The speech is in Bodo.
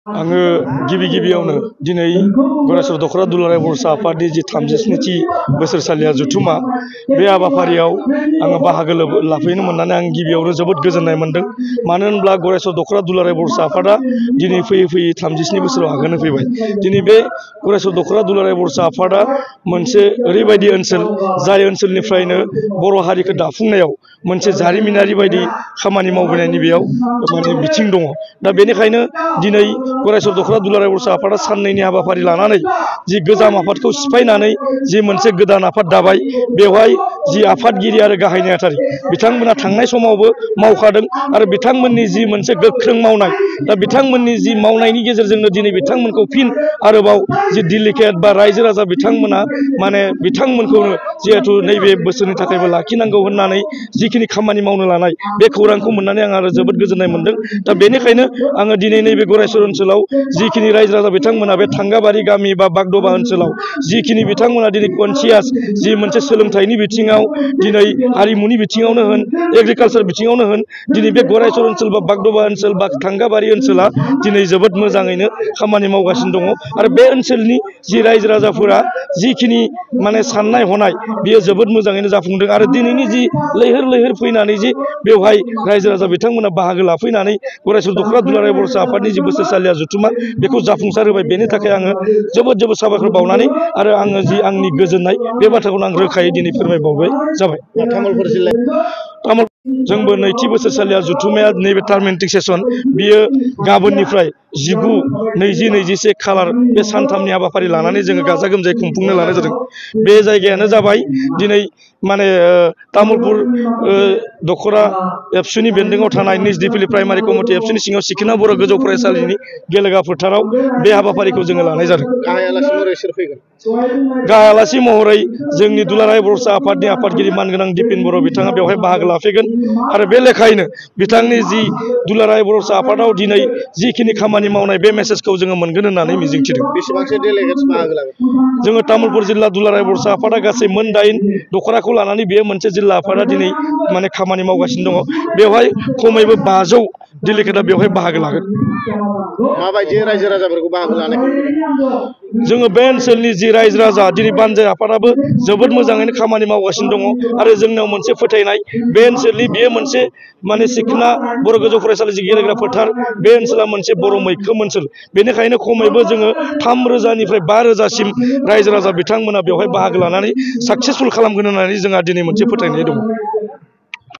आङो गिबियावनो दिनै गरायसर दख'रा दुलाराय बर' आफादनि जि 37थि बोसोरसालिया जथुमा बे हाबाफारियाव आङो बाहागो लाफैनो मोननानै आं गिबियावनो जोबोद गोजोननाय मोनदों। मानो होनब्ला गरायसर दख'रा दुलाराय बर' आफादा दिनै फैयै 37 बोसोराव आगान होफैबाय। दिनै बे गरायसर दख'रा दुलाराय बर' आफादा मोनसे ओरैबायदि ओनसोल जाय ओनसोलनिफ्रायनो बर' हारिखौ दाफुंनायाव मोनसे जारिमिनारि बायदि खामानि मावबोनायनि बेयाव माने बिथिं दङ। दा बेनिखायनो दिनै गरायसर दख'रा दुलाराय बर' आफादा साननैनि हाबाफारि लानानै जि गोजाम आफादखौ सिफायनानै जि मोनसे गोदान आफाद दाबाय, बेवहाय जि आफादगिरि आरो गाहाय नेहाथारि बिथांमोना थांनाय समावबो मावखादों आरो बिथांमोननि जि मोनसे गोख्रों मावनाय, दा बिथांमोननि जि मावनायनि गेजेरजोंनो दिनै बिथांमोनखौ फिन आरोबाव जि डेलिगेट बा रायजो राजा बिथांमोना माने बिथांमोनखौनो जिहेथु नैबे बोसोरनि थाखायबो लाखिनांगौ होननानै जिखिनि खामानि मावनो लानाय बे खौरांखौ मोननानै आं आरो जोबोद गोजोननाय मोनदों। दा बेनिखायनो आङो दिनै नैबे गरायसर ओनसोलाव जिखिनि रायजो राजा बिथांमोना बे थांगाबारि गामि बा बागदबा ओनसोलाव जिखिनि बिथांमोना दिनै कनसियास जि मोनसे सोलोंथाइनि बिथिङाव, दिनै हारिमुनि बिथिङावनो होन, एग्रिकालसार बिथिङावनो होन, दिनै बे गरायसर ओनसोल बा बागदबा ओनसोल बा थांगाबारि ओनसोला दिनै जोबोद मोजाङैनो खामानि मावगासिनो दङ। आरो बे ओनसोलनि जि रायजो राजाफोरा जिखिनि माने साननाय हनाय बियो जोबोद मोजाङैनो जाफुंदों। आरो दिनैनि जि लैहोर फैनानै जि बेवहाय रायजो राजा बिथांमोना बाहागो लाफैनानै गरायसर दख'रा दुलाराय बर' आफादनि जि बोसोरसालिया जथुमा बेखौ जाफुंसार होबाय, बेनि थाखाय आङो जोबोद साबायखर बावनानै आरो आङो जि आंनि गोजोननाय बे बाथ्राखौनो आं रोखायै दिनै फोरमायबावबाय जाबाय। तामुलपुर जिल्ला जोंबो नैथि बोसोरसालिया जथुमाया नैबे टार्मेन्टिक सेसन बियो गाबोननिफ्राय 19, 20, 21 खालार बे सानथामनि हाबाफारि लानानै जोङो गाजा गोमजायै खुंफुंनो लानाय जादों। बे जायगायानो जाबाय दिनै माने तामुलपुर दख'रा एबसुनि बेन्दोङाव थानाय निजदिफिलि प्राइमारि कमिटि एबसुनि सिङाव सिखोना बर' गोजौ फरायसालिनि गेलेगा फोथाराव बे हाबाफारिखौ जोङो लानाय जादों। गाहाय आलासि महरै जोंनि दुलाराय बर' आफादनि आफादगिरि मानगोनां दिपेन बर' बिथाङा बेवहाय बाहागो लाफैगोन। आरो बे लेखायैनो बिथांनि जि दुलाराय बर' आफादाव दिनै जिखिनि खामानि मावनाय बे मेसेजखौ जोङो मोनगोन होननानै मिजिंथिदों। बेसेबांसो डेलिगेट्स बाहागो लागोन? जोङो तामुलपुर जिल्ला दुलाराय बर' आफादा गासै मोन 8 दख'राखौ लानानै बेयो मोनसे जिल्ला आफादा दिनै माने खामानि मावगासिनो दङ। बेवहाय खमैबो 500 डेलिगेटआ बेवहाय बाहागो लागोन। माबायदि रायजो राजाफोरखौ बाहागो लानायखौ जोङो बे ओनसोलनि जि रायजो राजा दिनै बानजाय आफादाबो जोबोद मोजाङैनो खामानि मावगासिनो दङ। आरो जोंनाव मोनसे फोथायनाय, बे ओनसोलनि बेयो मोनसे माने सिखोना बर' गोजौ फरायसालि जि गेलेग्रा फोथार, बे ओनसोला मोनसे बर' मैखोम ओनसोल। बेनिखायनो खमैबो जोङो 3000निफ्राय 5000सिम रायजो राजा बिथांमोना बेवहाय बाहागो लानानै साक्सेसफुल खालामगोन होननानै जोंहा दिनै मोनसे फोथायनाय दङ।